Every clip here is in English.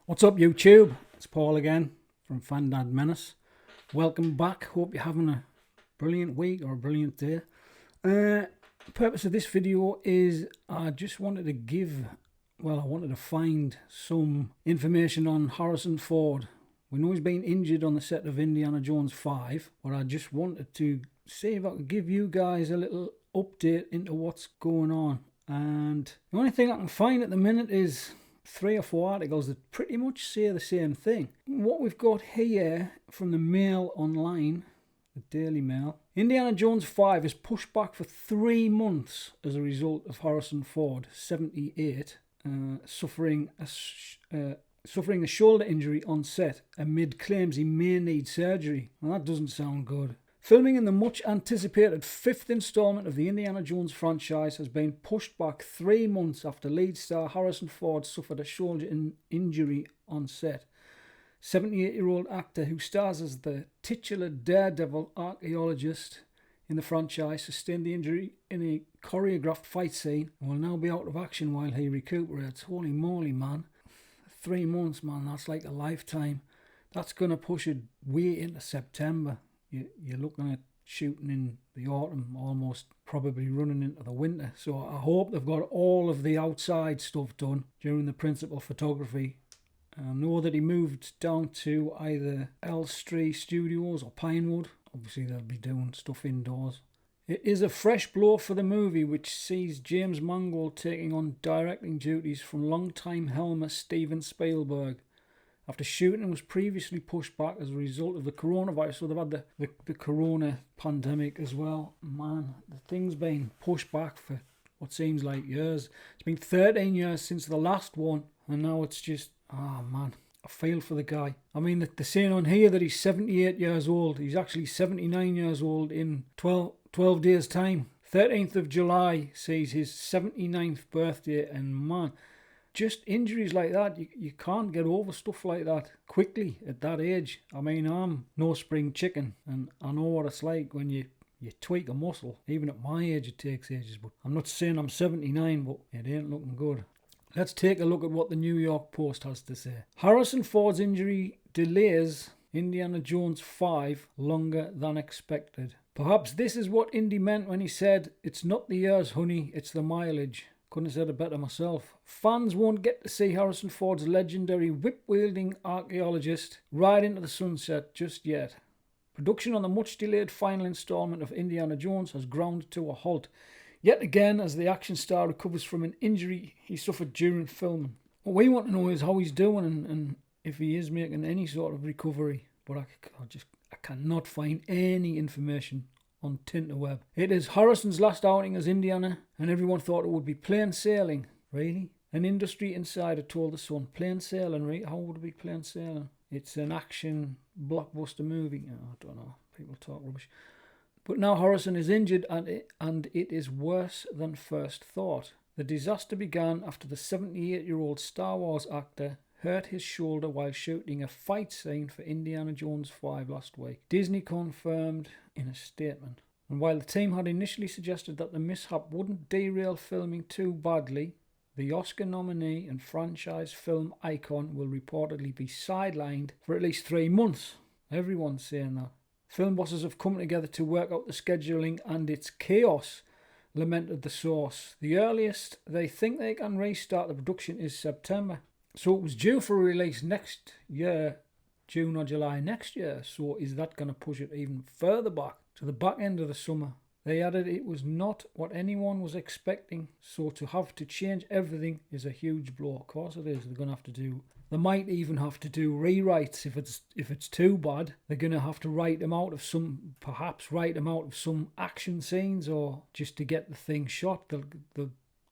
What's up, YouTube? It's Paul again from Fandad Menace. Welcome back. Hope you're having a brilliant week or a brilliant day. The purpose of this video is I just wanted to I wanted to find some information on Harrison Ford. We know he's been injured on the set of Indiana Jones 5, but I just wanted to see if I could give you guys a little update into what's going on. And the only thing I can find at the minute is 3 or 4 articles that pretty much say the same thing. What we've got here from the Mail Online, the Daily Mail, Indiana Jones 5 is pushed back for 3 months as a result of Harrison Ford, 78, suffering a shoulder injury on set amid claims he may need surgery. Well, that doesn't sound good. Filming in the much-anticipated 5th installment of the Indiana Jones franchise has been pushed back 3 months after lead star Harrison Ford suffered a shoulder injury on set. 78-year-old actor who stars as the titular daredevil archaeologist in the franchise sustained the injury in a choreographed fight scene and will now be out of action while he recuperates. Holy moly, man. 3 months, man, that's like a lifetime. That's going to push it way into September. You're looking at shooting in the autumn, almost probably running into the winter. So I hope they've got all of the outside stuff done during the principal photography. I know that he moved down to either Elstree Studios or Pinewood. Obviously they'll be doing stuff indoors. It is a fresh blow for the movie, which sees James Mangold taking on directing duties from longtime helmer Steven Spielberg, after shooting was previously pushed back as a result of the coronavirus. So they've had the corona pandemic as well. Man, the thing's been pushed back for what seems like years. It's been 13 years since the last one, and now it's just, oh man, I feel for the guy. I mean, they're saying on here that he's 78 years old. He's actually 79 years old in 12 days' time. 13th of July sees his 79th birthday, and man, just injuries like that, you can't get over stuff like that quickly at that age. I mean, I'm no spring chicken, and I know what it's like when you tweak a muscle. Even at my age, it takes ages. But I'm not saying I'm 79, but it ain't looking good. Let's take a look at what the New York Post has to say. Harrison Ford's injury delays Indiana Jones 5 longer than expected. Perhaps this is what Indy meant when he said, "It's not the years, honey, it's the mileage." Couldn't have said it better myself. Fans won't get to see Harrison Ford's legendary whip-wielding archaeologist ride into the sunset just yet. Production on the much-delayed final installment of Indiana Jones has ground to a halt, yet again as the action star recovers from an injury he suffered during filming. What we want to know is how he's doing and if he is making any sort of recovery. But I cannot find any information on Tinterweb. It is Harrison's last outing as Indiana, and everyone thought it would be plain sailing. Really? An industry insider told The Sun, plain sailing, right? How would it be plain sailing? It's an action blockbuster movie. Oh, I don't know. People talk rubbish. But now Harrison is injured, and it is worse than first thought. The disaster began after the 78-year-old Star Wars actor hurt his shoulder while shooting a fight scene for Indiana Jones 5 last week. Disney confirmed in a statement. And while the team had initially suggested that the mishap wouldn't derail filming too badly, the Oscar nominee and franchise film icon will reportedly be sidelined for at least 3 months. Everyone's saying that. Film bosses have come together to work out the scheduling, and it's chaos, lamented the source. The earliest they think they can restart the production is September. So it was due for release next year, June or July next year. So is that going to push it even further back to the back end of the summer? They added it was not what anyone was expecting. So to have to change everything is a huge blow. Of course it is. They might even have to do rewrites if it's too bad. They're going to have to write them out of some action scenes, or just to get the thing shot.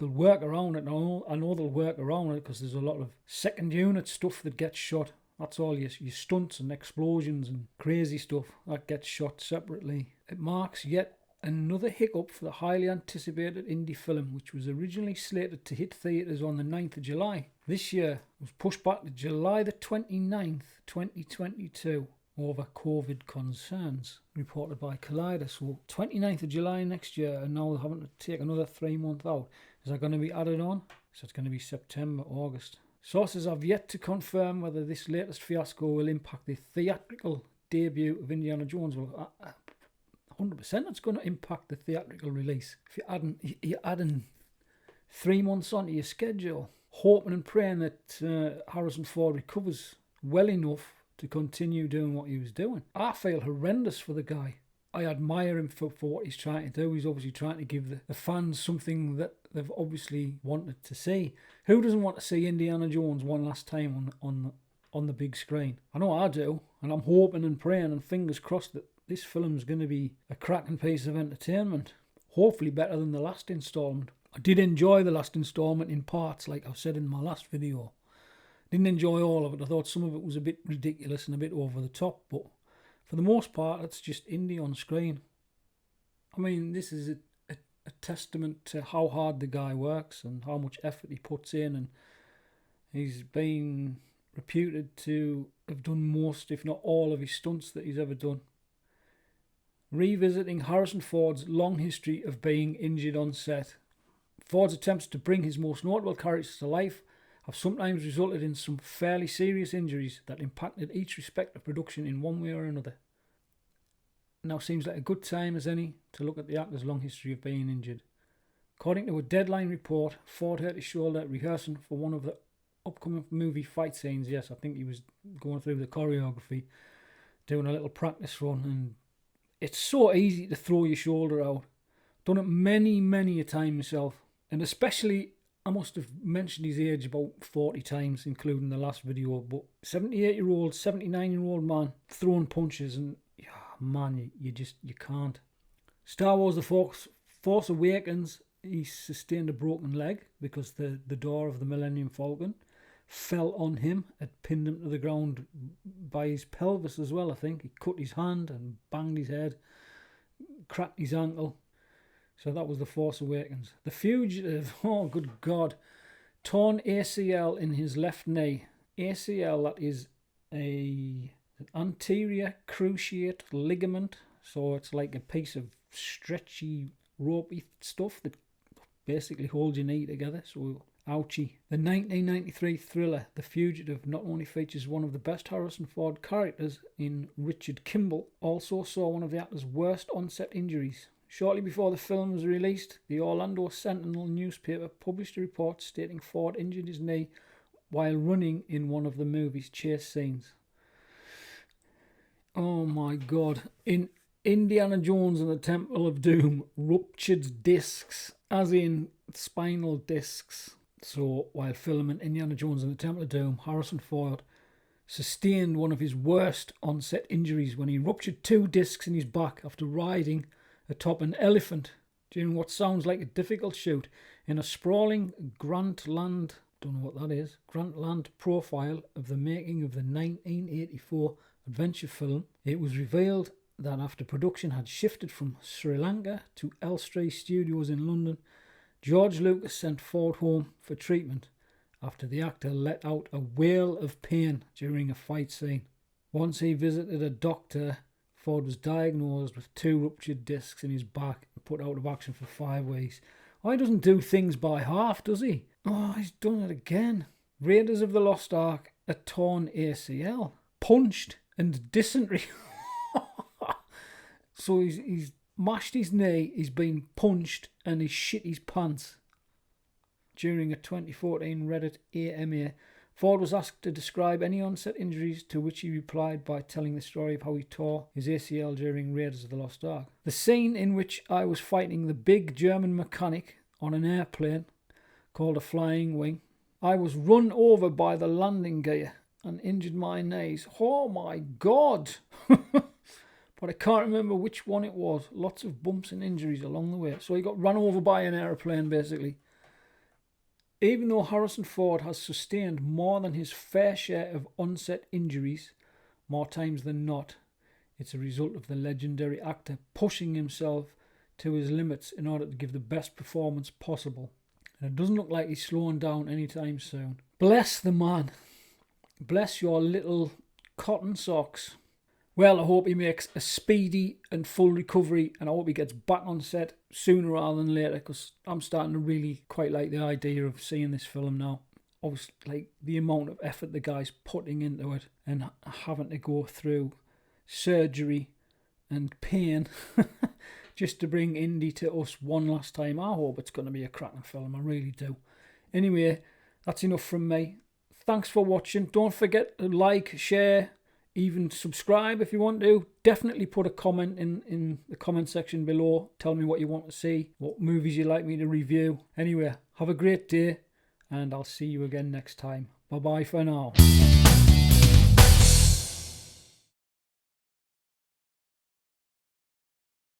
They'll work around it. I know they'll work around it because there's a lot of second unit stuff that gets shot. That's all your stunts and explosions and crazy stuff that gets shot separately. It marks yet another hiccup for the highly anticipated indie film, which was originally slated to hit theatres on the 9th of July. This year it was pushed back to July the 29th, 2022. Over COVID concerns, reported by Collider. So 29th of July next year, and now they're having to take another 3 months out. Is that going to be added on? So it's going to be September, August. Sources have yet to confirm whether this latest fiasco will impact the theatrical debut of Indiana Jones. Well, 100% it's going to impact the theatrical release. If you're adding 3 months onto your schedule, hoping and praying that Harrison Ford recovers well enough to continue doing what he was doing. I feel horrendous for the guy. I admire him for what he's trying to do. He's obviously trying to give the fans something that they've obviously wanted to see. Who doesn't want to see Indiana Jones one last time on the big screen? I know I do, and I'm hoping and praying and fingers crossed that this film's going to be a cracking piece of entertainment. Hopefully better than the last installment. I did enjoy the last installment in parts, like I've said in my last video. Didn't enjoy all of it. I thought some of it was a bit ridiculous and a bit over the top, but for the most part, it's just Indy on screen. I mean, this is a testament to how hard the guy works and how much effort he puts in, and he's been reputed to have done most, if not all, of his stunts that he's ever done. Revisiting Harrison Ford's long history of being injured on set, Ford's attempts to bring his most notable characters to life have sometimes resulted in some fairly serious injuries that impacted each respective production in one way or another. Now seems like a good time as any to look at the actor's long history of being injured. According to a Deadline report, Ford hurt his shoulder rehearsing for one of the upcoming movie fight scenes. Yes, I think he was going through the choreography, doing a little practice run, and it's so easy to throw your shoulder out. Done it many a time myself, and especially, I must have mentioned his age about 40 times, including the last video, but 78-year-old, 79-year-old man throwing punches, and man, you can't. Star Wars The Force Awakens, he sustained a broken leg because the door of the Millennium Falcon fell on him. It pinned him to the ground by his pelvis as well, I think. He cut his hand and banged his head, cracked his ankle. So that was The Force Awakens. The Fugitive, oh good God, torn ACL in his left knee. ACL, that is an anterior cruciate ligament. So it's like a piece of stretchy, ropey stuff that basically holds your knee together. So ouchie. The 1993 thriller The Fugitive not only features one of the best Harrison Ford characters in Richard Kimball, also saw one of the actor's worst onset injuries. Shortly before the film was released, the Orlando Sentinel newspaper published a report stating Ford injured his knee while running in one of the movie's chase scenes. Oh my God. In Indiana Jones and the Temple of Doom, ruptured discs, as in spinal discs. So while filming Indiana Jones and the Temple of Doom, Harrison Ford sustained one of his worst onset injuries when he ruptured 2 discs in his back after riding atop an elephant during what sounds like a difficult shoot in a sprawling Grantland, don't know what that is, Grantland profile of the making of the 1984 adventure film. It was revealed that after production had shifted from Sri Lanka to Elstree Studios in London, George Lucas sent Ford home for treatment after the actor let out a wail of pain during a fight scene. Once he visited a doctor, Ford was diagnosed with 2 ruptured discs in his back and put out of action for 5 weeks. Oh, he doesn't do things by half, does he? Oh, he's done it again. Raiders of the Lost Ark, a torn ACL, punched and dysentery. So he's mashed his knee, he's been punched, and he's shit his pants. During a 2014 Reddit AMA, Ford was asked to describe any onset injuries, to which he replied by telling the story of how he tore his ACL during Raiders of the Lost Ark. The scene in which I was fighting the big German mechanic on an airplane called a flying wing. I was run over by the landing gear and injured my knees. Oh my God! But I can't remember which one it was. Lots of bumps and injuries along the way. So he got run over by an aeroplane, basically. Even though Harrison Ford has sustained more than his fair share of onset injuries, more times than not, it's a result of the legendary actor pushing himself to his limits in order to give the best performance possible. And it doesn't look like he's slowing down anytime soon. Bless the man. Bless your little cotton socks. Well, I hope he makes a speedy and full recovery, and I hope he gets back on set sooner rather than later, because I'm starting to really quite like the idea of seeing this film now. obviously, like, the amount of effort the guy's putting into it and having to go through surgery and pain just to bring Indy to us one last time. I hope it's going to be a cracking film. I really do. Anyway, that's enough from me. Thanks for watching. Don't forget to like, share, even subscribe if you want to. Definitely put a comment in the comment section below. Tell me what you want to see, what movies you'd like me to review. Anyway, have a great day, and I'll see you again next time. Bye-bye for now.